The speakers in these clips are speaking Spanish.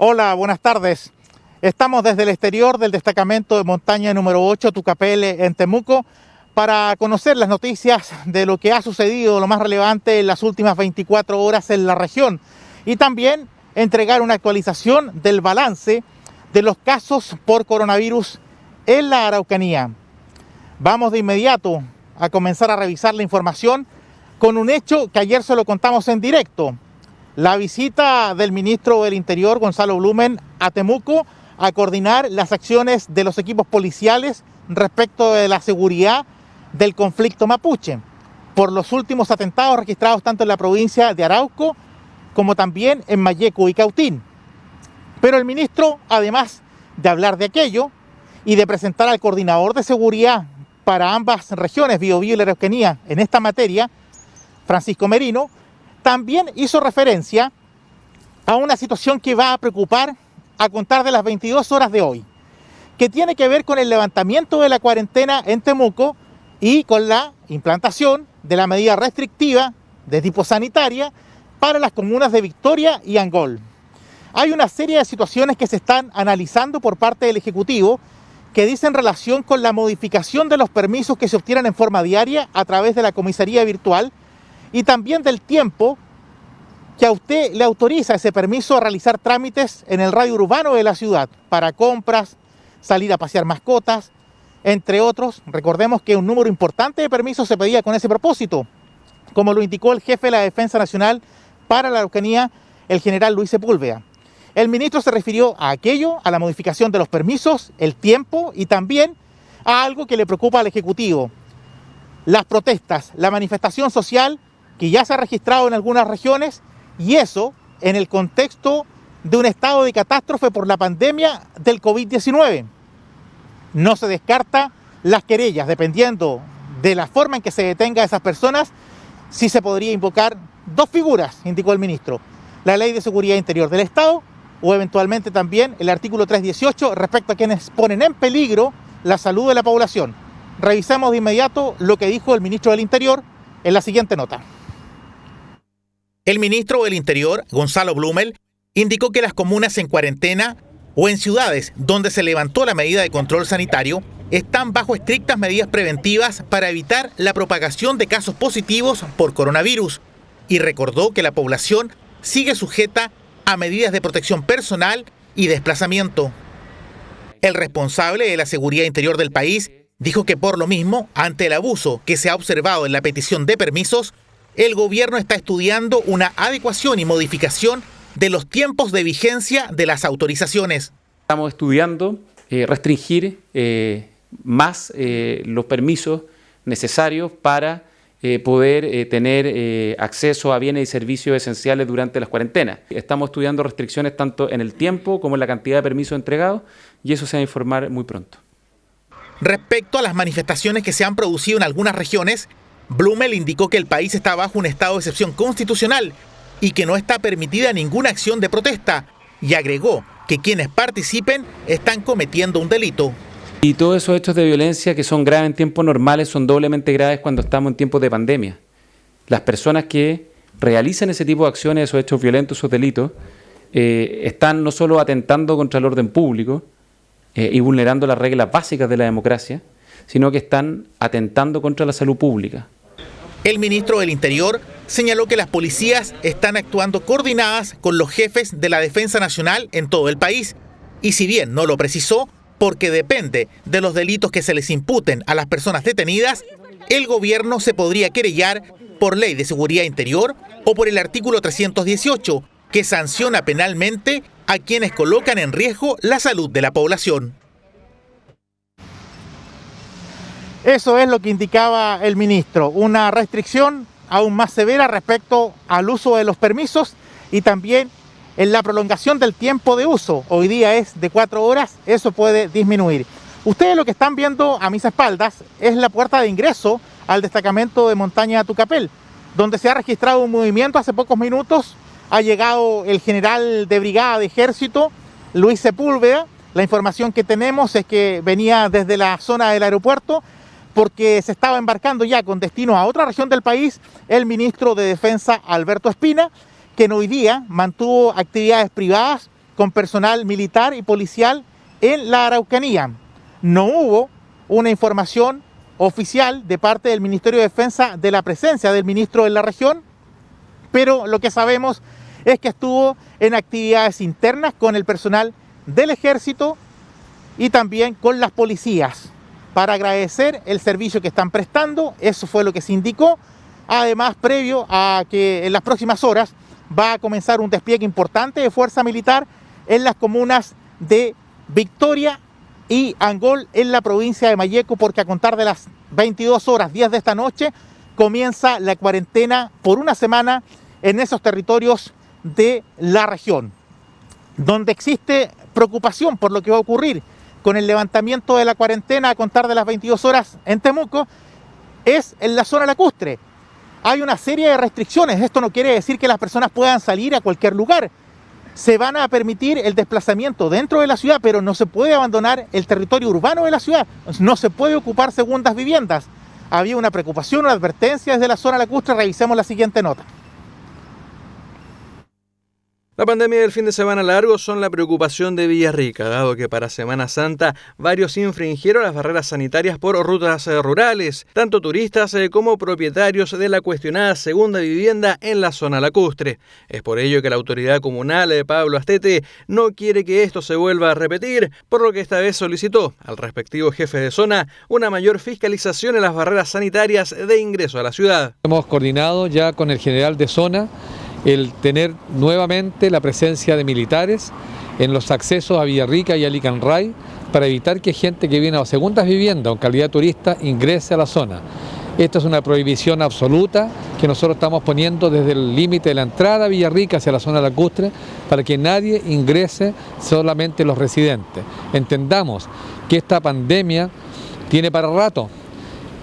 Hola, buenas tardes. Estamos desde el exterior del destacamento de montaña número 8, Tucapel, en Temuco, para conocer las noticias de lo que ha sucedido, lo más relevante en las últimas 24 horas en la región, y también entregar una actualización del balance de los casos por coronavirus en la Araucanía. Vamos de inmediato a comenzar a revisar la información con un hecho que ayer se lo contamos en directo: la visita del ministro del Interior, Gonzalo Blumen, a Temuco a coordinar las acciones de los equipos policiales respecto de la seguridad del conflicto mapuche, por los últimos atentados registrados tanto en la provincia de Arauco como también en Malleco y Cautín. Pero el ministro, además de hablar de aquello y de presentar al coordinador de seguridad para ambas regiones, Biobío y la Araucanía, en esta materia, Francisco Merino, también hizo referencia a una situación que va a preocupar a contar de las 22 horas de hoy, que tiene que ver con el levantamiento de la cuarentena en Temuco y con la implantación de la medida restrictiva de tipo sanitaria para las comunas de Victoria y Angol. Hay una serie de situaciones que se están analizando por parte del Ejecutivo que dicen relación con la modificación de los permisos que se obtienen en forma diaria a través de la comisaría virtual, y también del tiempo que a usted le autoriza ese permiso a realizar trámites en el radio urbano de la ciudad para compras, salir a pasear mascotas, entre otros. Recordemos que un número importante de permisos se pedía con ese propósito, como lo indicó el jefe de la Defensa Nacional para la Araucanía, el general Luis Sepúlveda. El ministro se refirió a aquello, a la modificación de los permisos, el tiempo y también a algo que le preocupa al Ejecutivo: las protestas, la manifestación social que ya se ha registrado en algunas regiones, y eso en el contexto de un estado de catástrofe por la pandemia del COVID-19. No se descarta las querellas, dependiendo de la forma en que se detenga a esas personas, sí se podría invocar dos figuras, indicó el ministro: la Ley de Seguridad Interior del Estado o eventualmente también el artículo 318 respecto a quienes ponen en peligro la salud de la población. Revisemos de inmediato lo que dijo el ministro del Interior en la siguiente nota. El ministro del Interior, Gonzalo Blumen, indicó que las comunas en cuarentena o en ciudades donde se levantó la medida de control sanitario están bajo estrictas medidas preventivas para evitar la propagación de casos positivos por coronavirus, y recordó que la población sigue sujeta a medidas de protección personal y desplazamiento. El responsable de la seguridad interior del país dijo que por lo mismo, ante el abuso que se ha observado en la petición de permisos, el gobierno está estudiando una adecuación y modificación de los tiempos de vigencia de las autorizaciones. Estamos estudiando restringir más los permisos necesarios para poder tener acceso a bienes y servicios esenciales durante las cuarentenas. Estamos estudiando restricciones tanto en el tiempo como en la cantidad de permisos entregados, y eso se va a informar muy pronto. Respecto a las manifestaciones que se han producido en algunas regiones, Blumen indicó que el país está bajo un estado de excepción constitucional y que no está permitida ninguna acción de protesta, y agregó que quienes participen están cometiendo un delito. Y todos esos hechos de violencia que son graves en tiempos normales son doblemente graves cuando estamos en tiempos de pandemia. Las personas que realizan ese tipo de acciones, esos hechos violentos, esos delitos, están no solo atentando contra el orden público y vulnerando las reglas básicas de la democracia, sino que están atentando contra la salud pública. El ministro del Interior señaló que las policías están actuando coordinadas con los jefes de la Defensa Nacional en todo el país, y si bien no lo precisó, porque depende de los delitos que se les imputen a las personas detenidas, el gobierno se podría querellar por Ley de Seguridad Interior o por el artículo 318, que sanciona penalmente a quienes colocan en riesgo la salud de la población. Eso es lo que indicaba el ministro: una restricción aún más severa respecto al uso de los permisos y también en la prolongación del tiempo de uso. Hoy día es de 4 horas, eso puede disminuir. Ustedes lo que están viendo a mis espaldas es la puerta de ingreso al destacamento de montaña Tucapel, donde se ha registrado un movimiento hace pocos minutos. Ha llegado el general de brigada de ejército, Luis Sepúlveda. La información que tenemos es que venía desde la zona del aeropuerto, porque se estaba embarcando ya con destino a otra región del país el ministro de Defensa, Alberto Espina, quien hoy día mantuvo actividades privadas con personal militar y policial en la Araucanía. No hubo una información oficial de parte del Ministerio de Defensa de la presencia del ministro en la región, pero lo que sabemos es que estuvo en actividades internas con el personal del ejército y también con las policías para agradecer el servicio que están prestando. Eso fue lo que se indicó. Además, previo a que en las próximas horas va a comenzar un despliegue importante de fuerza militar en las comunas de Victoria y Angol en la provincia de Malleco, porque a contar de las 22 horas 10 de esta noche comienza la cuarentena por una semana en esos territorios de la región, donde existe preocupación por lo que va a ocurrir con el levantamiento de la cuarentena a contar de las 22 horas en Temuco, es en la zona lacustre. Hay una serie de restricciones. Esto no quiere decir que las personas puedan salir a cualquier lugar. Se van a permitir el desplazamiento dentro de la ciudad, pero no se puede abandonar el territorio urbano de la ciudad. No se puede ocupar segundas viviendas. Había una preocupación, una advertencia desde la zona lacustre. Revisemos la siguiente nota. La pandemia del fin de semana largo son la preocupación de Villarrica, dado que para Semana Santa varios infringieron las barreras sanitarias por rutas rurales, tanto turistas como propietarios de la cuestionada segunda vivienda en la zona lacustre. Es por ello que la autoridad comunal de Pablo Astete no quiere que esto se vuelva a repetir, por lo que esta vez solicitó al respectivo jefe de zona una mayor fiscalización en las barreras sanitarias de ingreso a la ciudad. Hemos coordinado ya con el general de zona el tener nuevamente la presencia de militares en los accesos a Villarrica y a Licanray para evitar que gente que viene a segundas viviendas o en calidad turista ingrese a la zona. Esta es una prohibición absoluta que nosotros estamos poniendo desde el límite de la entrada a Villarrica hacia la zona lacustre para que nadie ingrese, solamente los residentes. Entendamos que esta pandemia tiene para rato.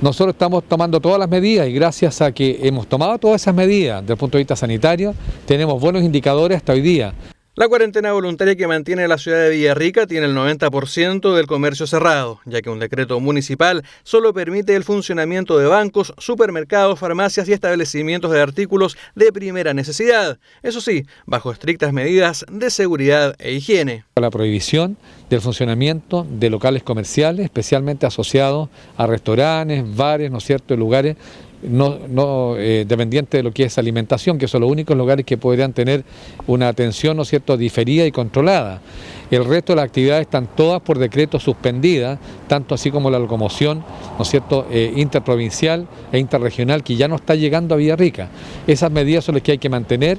Nosotros estamos tomando todas las medidas y gracias a que hemos tomado todas esas medidas desde el punto de vista sanitario, tenemos buenos indicadores hasta hoy día. La cuarentena voluntaria que mantiene la ciudad de Villarrica tiene el 90% del comercio cerrado, ya que un decreto municipal solo permite el funcionamiento de bancos, supermercados, farmacias y establecimientos de artículos de primera necesidad. Eso sí, bajo estrictas medidas de seguridad e higiene. La prohibición del funcionamiento de locales comerciales, especialmente asociados a restaurantes, bares, ¿no es cierto?, lugares no dependientes de lo que es alimentación, que son los únicos lugares que podrían tener una atención, ¿no es cierto?, diferida y controlada. El resto de las actividades están todas por decreto suspendidas, tanto así como la locomoción, ¿no es cierto?, interprovincial e interregional, que ya no está llegando a Villarrica. Esas medidas son las que hay que mantener.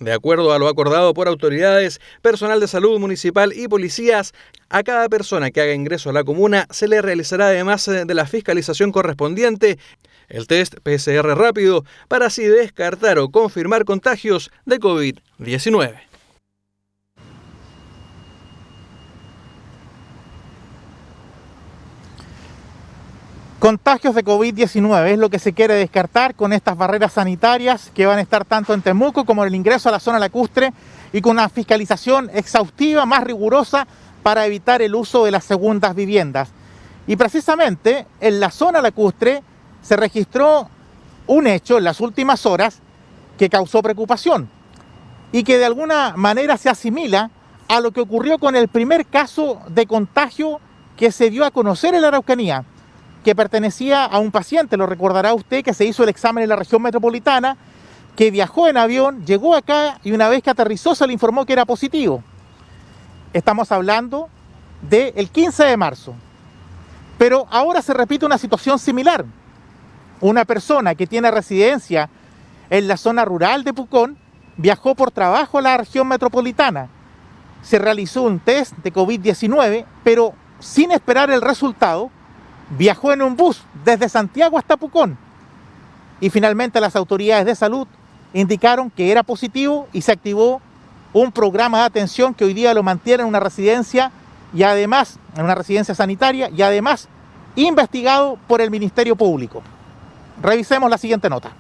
De acuerdo a lo acordado por autoridades, personal de salud municipal y policías, a cada persona que haga ingreso a la comuna se le realizará, además de la fiscalización correspondiente, el test PCR rápido para así descartar o confirmar contagios de COVID-19. Contagios de COVID-19 es lo que se quiere descartar con estas barreras sanitarias que van a estar tanto en Temuco como en el ingreso a la zona lacustre y con una fiscalización exhaustiva más rigurosa para evitar el uso de las segundas viviendas. Y precisamente en la zona lacustre se registró un hecho en las últimas horas que causó preocupación y que de alguna manera se asimila a lo que ocurrió con el primer caso de contagio que se dio a conocer en la Araucanía, que pertenecía a un paciente, lo recordará usted, que se hizo el examen en la región metropolitana, que viajó en avión, llegó acá y una vez que aterrizó se le informó que era positivo. Estamos hablando del 15 de marzo. Pero ahora se repite una situación similar. Una persona que tiene residencia en la zona rural de Pucón viajó por trabajo a la región metropolitana. Se realizó un test de COVID-19, pero sin esperar el resultado, viajó en un bus desde Santiago hasta Pucón. Y finalmente las autoridades de salud indicaron que era positivo y se activó un programa de atención que hoy día lo mantiene en una residencia y además, en una residencia sanitaria y además investigado por el Ministerio Público. Revisemos la siguiente nota.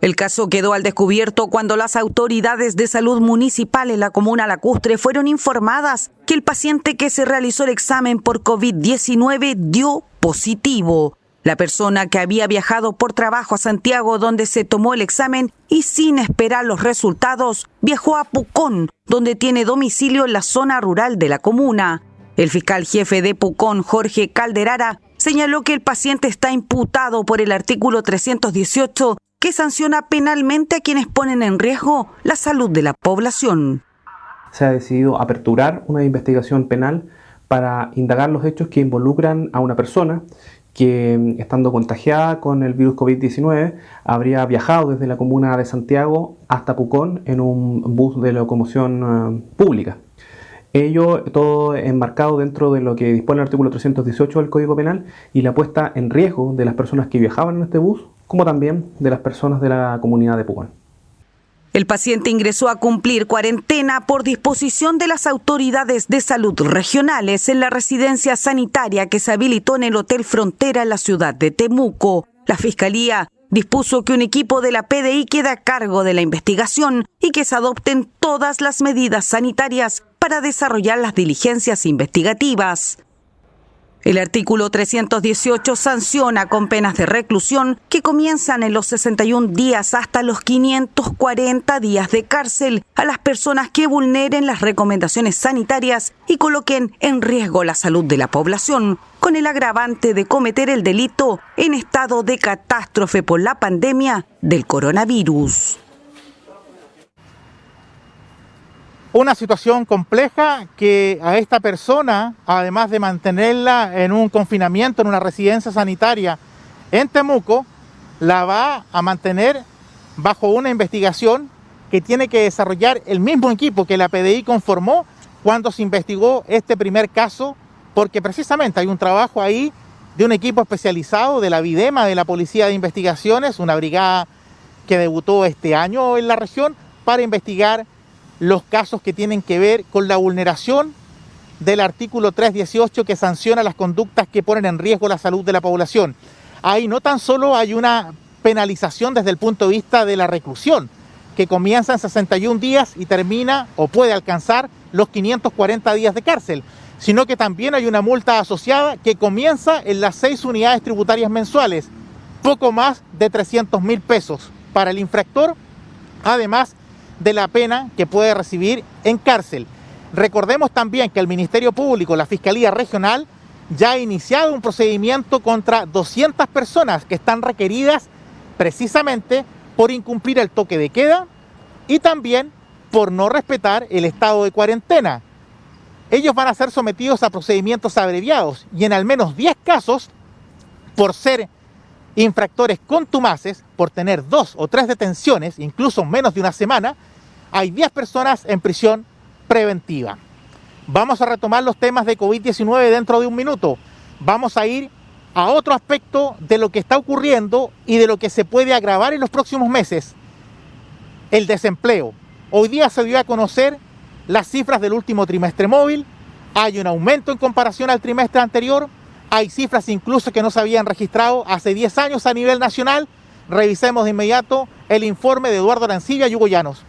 El caso quedó al descubierto cuando las autoridades de salud municipal en la comuna lacustre fueron informadas que el paciente que se realizó el examen por COVID-19 dio positivo. La persona que había viajado por trabajo a Santiago, donde se tomó el examen y sin esperar los resultados, viajó a Pucón, donde tiene domicilio en la zona rural de la comuna. El fiscal jefe de Pucón, Jorge Calderara, señaló que el paciente está imputado por el artículo 318, que sanciona penalmente a quienes ponen en riesgo la salud de la población. Se ha decidido aperturar una investigación penal para indagar los hechos que involucran a una persona que, estando contagiada con el virus COVID-19, habría viajado desde la comuna de Santiago hasta Pucón en un bus de locomoción pública. Ello todo enmarcado dentro de lo que dispone el artículo 318 del Código Penal y la puesta en riesgo de las personas que viajaban en este bus, como también de las personas de la comunidad de Pucón. El paciente ingresó a cumplir cuarentena por disposición de las autoridades de salud regionales en la residencia sanitaria que se habilitó en el Hotel Frontera en la ciudad de Temuco. La Fiscalía dispuso que un equipo de la PDI quede a cargo de la investigación y que se adopten todas las medidas sanitarias para desarrollar las diligencias investigativas. El artículo 318 sanciona con penas de reclusión que comienzan en los 61 días hasta los 540 días de cárcel a las personas que vulneren las recomendaciones sanitarias y coloquen en riesgo la salud de la población, con el agravante de cometer el delito en estado de catástrofe por la pandemia del coronavirus. Una situación compleja que a esta persona, además de mantenerla en un confinamiento, en una residencia sanitaria en Temuco, la va a mantener bajo una investigación que tiene que desarrollar el mismo equipo que la PDI conformó cuando se investigó este primer caso, porque precisamente hay un trabajo ahí de un equipo especializado de la Videma, de la Policía de Investigaciones, una brigada que debutó este año en la región para investigar los casos que tienen que ver con la vulneración del artículo 318 que sanciona las conductas que ponen en riesgo la salud de la población. Ahí no tan solo hay una penalización desde el punto de vista de la reclusión, que comienza en 61 días y termina o puede alcanzar los 540 días de cárcel, sino que también hay una multa asociada que comienza en las 6 unidades tributarias mensuales, poco más de 300.000 pesos para el infractor, además de la pena que puede recibir en cárcel. Recordemos también que el Ministerio Público, la Fiscalía Regional, ya ha iniciado un procedimiento contra 200 personas que están requeridas precisamente por incumplir el toque de queda y también por no respetar el estado de cuarentena. Ellos van a ser sometidos a procedimientos abreviados y en al menos 10 casos, por ser infractores contumaces, por tener 2 o 3 detenciones, incluso menos de una semana, hay 10 personas en prisión preventiva. Vamos a retomar los temas de COVID-19 dentro de un minuto. Vamos a ir a otro aspecto de lo que está ocurriendo y de lo que se puede agravar en los próximos meses. El desempleo. Hoy día se dio a conocer las cifras del último trimestre móvil. Hay un aumento en comparación al trimestre anterior. Hay cifras incluso que no se habían registrado hace 10 años a nivel nacional. Revisemos de inmediato el informe de Eduardo Arancibia y Hugo Llanos.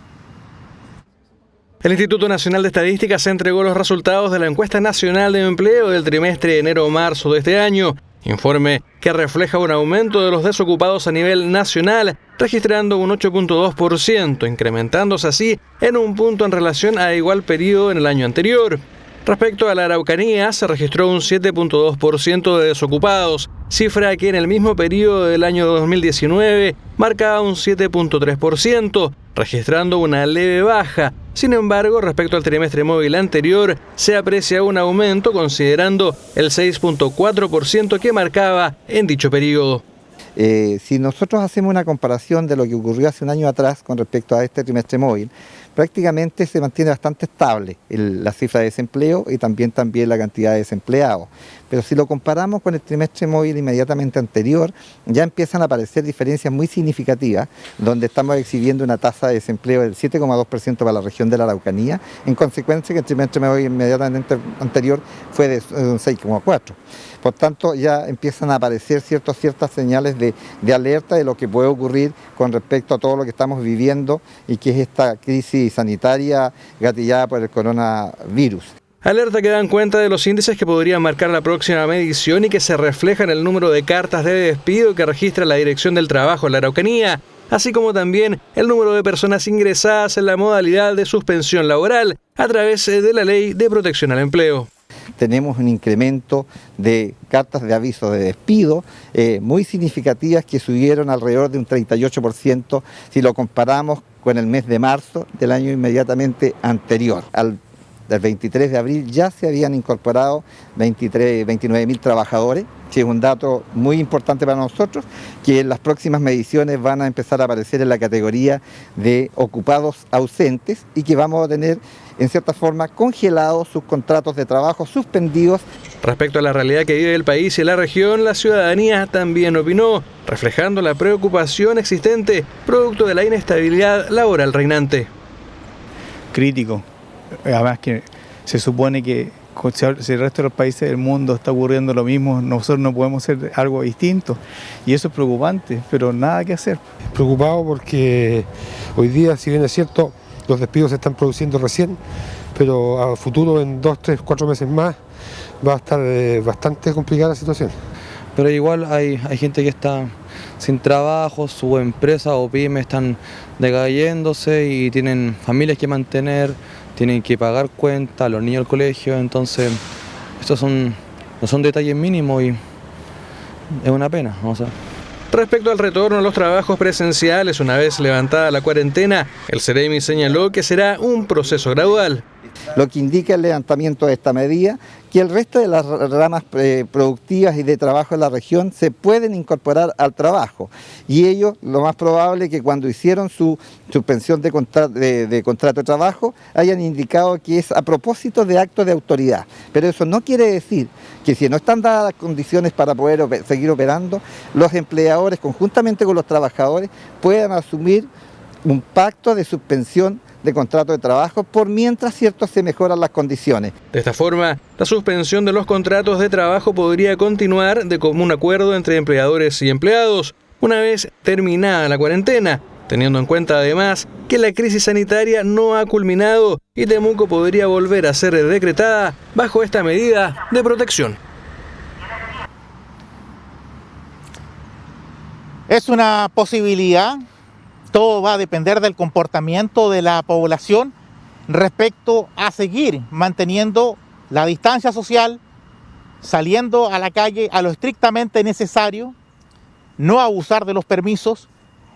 El Instituto Nacional de Estadística se entregó los resultados de la Encuesta Nacional de Empleo del trimestre de enero-marzo de este año. Informe que refleja un aumento de los desocupados a nivel nacional, registrando un 8.2%, incrementándose así en un punto en relación a igual periodo en el año anterior. Respecto a la Araucanía, se registró un 7.2% de desocupados, cifra que en el mismo periodo del año 2019 marcaba un 7.3%, registrando una leve baja. Sin embargo, respecto al trimestre móvil anterior, se aprecia un aumento considerando el 6.4% que marcaba en dicho periodo. Si nosotros hacemos una comparación de lo que ocurrió hace un año atrás con respecto a este trimestre móvil, prácticamente se mantiene bastante estable la cifra de desempleo y también la cantidad de desempleados. Pero si lo comparamos con el trimestre móvil inmediatamente anterior, ya empiezan a aparecer diferencias muy significativas, donde estamos exhibiendo una tasa de desempleo del 7,2% para la región de la Araucanía, en consecuencia que el trimestre móvil inmediatamente anterior fue de un 6,4%. Por tanto, ya empiezan a aparecer ciertas señales de alerta de lo que puede ocurrir con respecto a todo lo que estamos viviendo y que es esta crisis sanitaria gatillada por el coronavirus. Alerta que dan cuenta de los índices que podrían marcar la próxima medición y que se refleja en el número de cartas de despido que registra la Dirección del Trabajo en la Araucanía, así como también el número de personas ingresadas en la modalidad de suspensión laboral a través de la Ley de Protección al Empleo. Tenemos un incremento de cartas de aviso de despido muy significativas que subieron alrededor de un 38% si lo comparamos con el mes de marzo del año inmediatamente anterior. Del 23 de abril ya se habían incorporado 29.000 trabajadores, que es un dato muy importante para nosotros, que en las próximas mediciones van a empezar a aparecer en la categoría de ocupados ausentes y que vamos a tener en cierta forma congelados sus contratos de trabajo suspendidos. Respecto a la realidad que vive el país y la región, la ciudadanía también opinó, reflejando la preocupación existente producto de la inestabilidad laboral reinante. Crítico. Además que se supone que si el resto de los países del mundo está ocurriendo lo mismo, nosotros no podemos hacer algo distinto. Y eso es preocupante, pero nada que hacer. Preocupado porque hoy día, si bien es cierto, los despidos se están produciendo recién, pero a futuro, en 2, 3, 4 meses más, va a estar bastante complicada la situación. Pero igual hay gente que está sin trabajo, su empresa o pymes están decayéndose y tienen familias que mantener, tienen que pagar cuentas, los niños al colegio, entonces estos no son detalles mínimos y es una pena, vamos a ver. Respecto al retorno a los trabajos presenciales, una vez levantada la cuarentena, el Ceremi señaló que será un proceso gradual. Lo que indica el levantamiento de esta medida, que el resto de las ramas productivas y de trabajo en la región se pueden incorporar al trabajo. Y ellos, lo más probable es que cuando hicieron su suspensión de contrato de trabajo, hayan indicado que es a propósito de actos de autoridad. Pero eso no quiere decir que si no están dadas las condiciones para poder seguir operando, los empleadores, conjuntamente con los trabajadores, puedan asumir un pacto de suspensión de contrato de trabajo por mientras se mejoran las condiciones. De esta forma, la suspensión de los contratos de trabajo podría continuar de común acuerdo entre empleadores y empleados una vez terminada la cuarentena, teniendo en cuenta además que la crisis sanitaria no ha culminado y Temuco podría volver a ser decretada bajo esta medida de protección. Es una posibilidad. Todo va a depender del comportamiento de la población respecto a seguir manteniendo la distancia social, saliendo a la calle a lo estrictamente necesario, no abusar de los permisos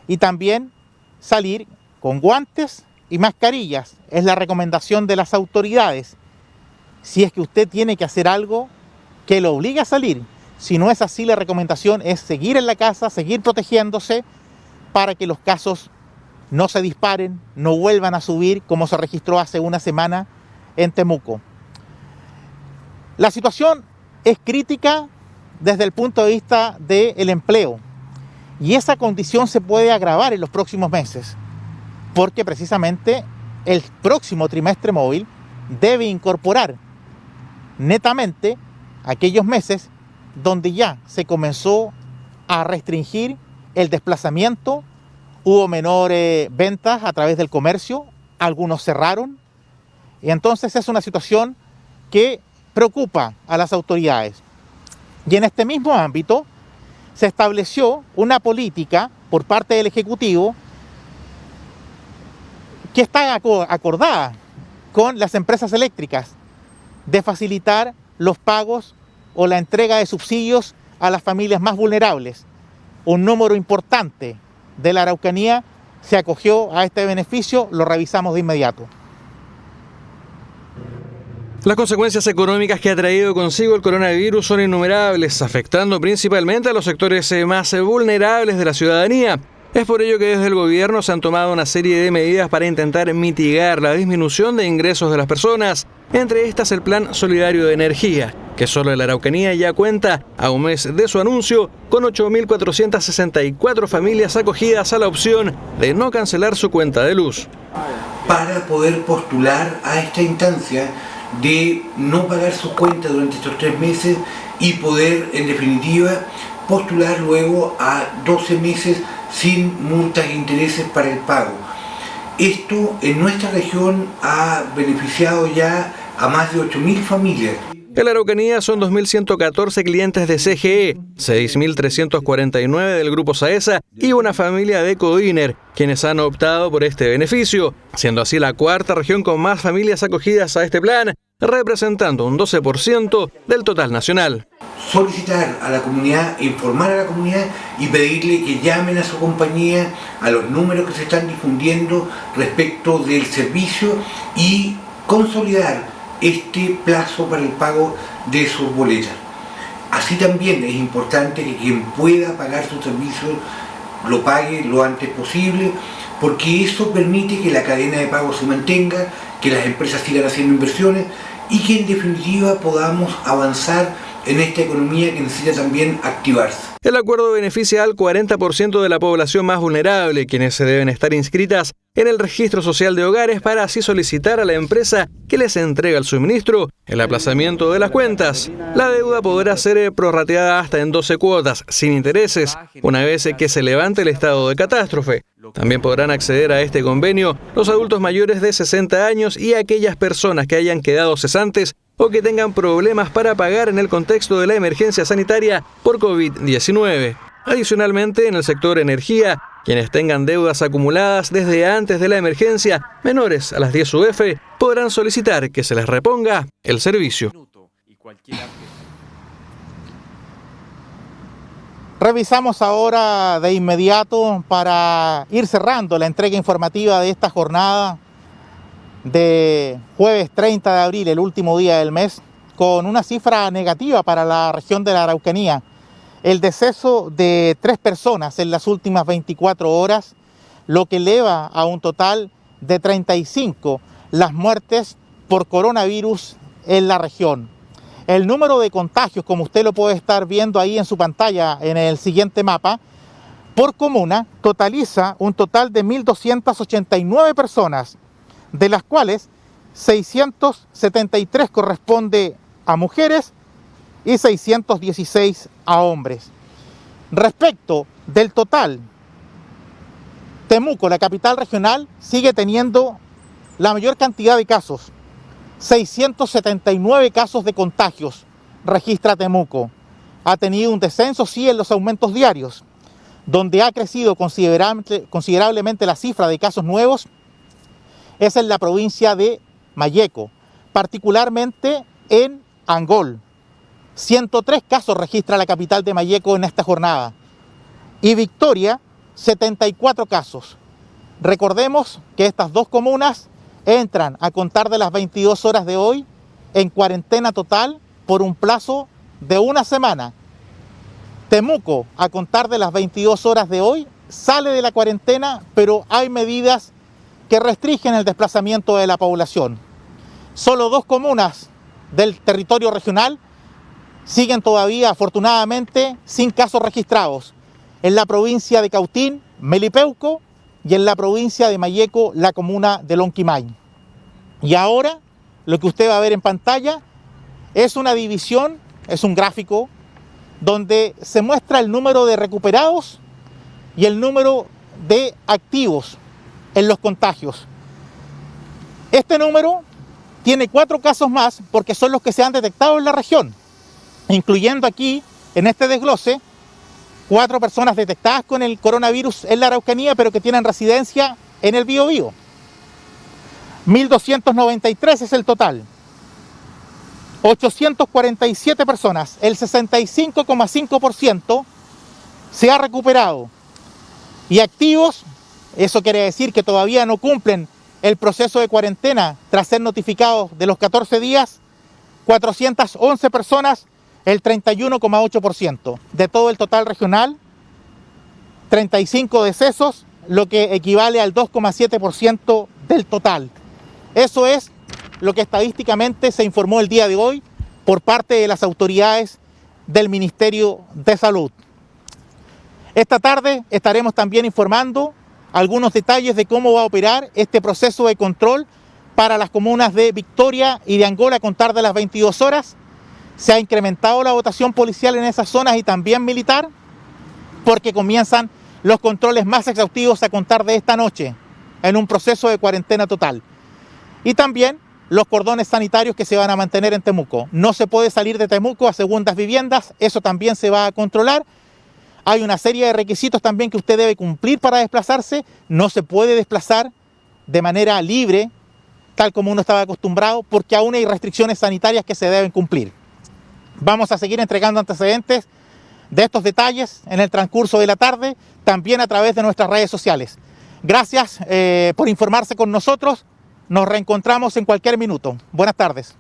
y también salir con guantes y mascarillas. Es la recomendación de las autoridades. Si es que usted tiene que hacer algo que lo obligue a salir, si no es así, la recomendación es seguir en la casa, seguir protegiéndose, para que los casos no se disparen, no vuelvan a subir como se registró hace una semana en Temuco. La situación es crítica desde el punto de vista del empleo y esa condición se puede agravar en los próximos meses porque precisamente el próximo trimestre móvil debe incorporar netamente aquellos meses donde ya se comenzó a restringir el desplazamiento, hubo menores ventas a través del comercio, algunos cerraron, y entonces es una situación que preocupa a las autoridades. Y en este mismo ámbito se estableció una política por parte del Ejecutivo que está acordada con las empresas eléctricas de facilitar los pagos o la entrega de subsidios a las familias más vulnerables. Un número importante de la Araucanía se acogió a este beneficio, lo revisamos de inmediato. Las consecuencias económicas que ha traído consigo el coronavirus son innumerables, afectando principalmente a los sectores más vulnerables de la ciudadanía. Es por ello que desde el gobierno se han tomado una serie de medidas para intentar mitigar la disminución de ingresos de las personas, entre estas el Plan Solidario de Energía, que solo en la Araucanía ya cuenta, a un mes de su anuncio, con 8.464 familias acogidas a la opción de no cancelar su cuenta de luz. Para poder postular a esta instancia de no pagar sus cuentas durante estos 3 meses y poder, en definitiva, postular luego a 12 meses sin multas e intereses para el pago. Esto en nuestra región ha beneficiado ya a más de 8.000 familias. En la Araucanía son 2.114 clientes de CGE, 6.349 del Grupo Saesa y una familia de Codiner, quienes han optado por este beneficio, siendo así la cuarta región con más familias acogidas a este plan, representando un 12% del total nacional. Solicitar a la comunidad, informar a la comunidad y pedirle que llamen a su compañía, a los números que se están difundiendo respecto del servicio y consolidar este plazo para el pago de sus boletas. Así también es importante que quien pueda pagar su servicio lo pague lo antes posible, porque eso permite que la cadena de pago se mantenga, que las empresas sigan haciendo inversiones y que en definitiva podamos avanzar en esta economía que necesita también activarse. El acuerdo beneficia al 40% de la población más vulnerable, quienes se deben estar inscritas en el registro social de hogares para así solicitar a la empresa que les entrega el suministro el aplazamiento de las cuentas. La deuda podrá ser prorrateada hasta en 12 cuotas, sin intereses, una vez que se levante el estado de catástrofe. También podrán acceder a este convenio los adultos mayores de 60 años y aquellas personas que hayan quedado cesantes o que tengan problemas para pagar en el contexto de la emergencia sanitaria por COVID-19. Adicionalmente, en el sector energía, quienes tengan deudas acumuladas desde antes de la emergencia, menores a las 10 UF, podrán solicitar que se les reponga el servicio. Revisamos ahora de inmediato para ir cerrando la entrega informativa de esta jornada de jueves 30 de abril, el último día del mes, con una cifra negativa para la región de la Araucanía. El deceso de 3 personas en las últimas 24 horas, lo que eleva a un total de 35 las muertes por coronavirus en la región. El número de contagios, como usted lo puede estar viendo ahí en su pantalla en el siguiente mapa, por comuna totaliza un total de 1.289 personas, de las cuales 673 corresponde a mujeres y 616 a hombres. Respecto del total, Temuco, la capital regional, sigue teniendo la mayor cantidad de casos. 679 casos de contagios registra Temuco. Ha tenido un descenso, sí, en los aumentos diarios. Donde ha crecido considerablemente la cifra de casos nuevos es en la provincia de Malleco, particularmente en Angol. 103 casos registra la capital de Malleco en esta jornada. Y Victoria, 74 casos. Recordemos que estas dos comunas entran a contar de las 22 horas de hoy en cuarentena total por un plazo de una semana. Temuco, a contar de las 22 horas de hoy, sale de la cuarentena, pero hay medidas que restringen el desplazamiento de la población. Solo 2 comunas del territorio regional siguen todavía, afortunadamente, sin casos registrados. En la provincia de Cautín, Melipeuco, y en la provincia de Malleco, la comuna de Lonquimay. Y ahora, lo que usted va a ver en pantalla es una división, es un gráfico, donde se muestra el número de recuperados y el número de activos en los contagios. Este número tiene 4 casos más porque son los que se han detectado en la región, incluyendo aquí, en este desglose, 4 personas detectadas con el coronavirus en la Araucanía, pero que tienen residencia en el Biobío. 1.293 es el total. 847 personas, el 65,5% se ha recuperado. Y activos, eso quiere decir que todavía no cumplen el proceso de cuarentena tras ser notificados de los 14 días, 411 personas, el 31,8%. De todo el total regional, 35 decesos, lo que equivale al 2,7% del total. Eso es lo que estadísticamente se informó el día de hoy por parte de las autoridades del Ministerio de Salud. Esta tarde estaremos también informando algunos detalles de cómo va a operar este proceso de control para las comunas de Victoria y de Angol a contar de las 22 horas. Se ha incrementado la votación policial en esas zonas y también militar, porque comienzan los controles más exhaustivos a contar de esta noche, en un proceso de cuarentena total. Y también los cordones sanitarios que se van a mantener en Temuco. No se puede salir de Temuco a segundas viviendas, eso también se va a controlar. Hay una serie de requisitos también que usted debe cumplir para desplazarse. No se puede desplazar de manera libre, tal como uno estaba acostumbrado, porque aún hay restricciones sanitarias que se deben cumplir. Vamos a seguir entregando antecedentes de estos detalles en el transcurso de la tarde, también a través de nuestras redes sociales. Gracias por informarse con nosotros. Nos reencontramos en cualquier minuto. Buenas tardes.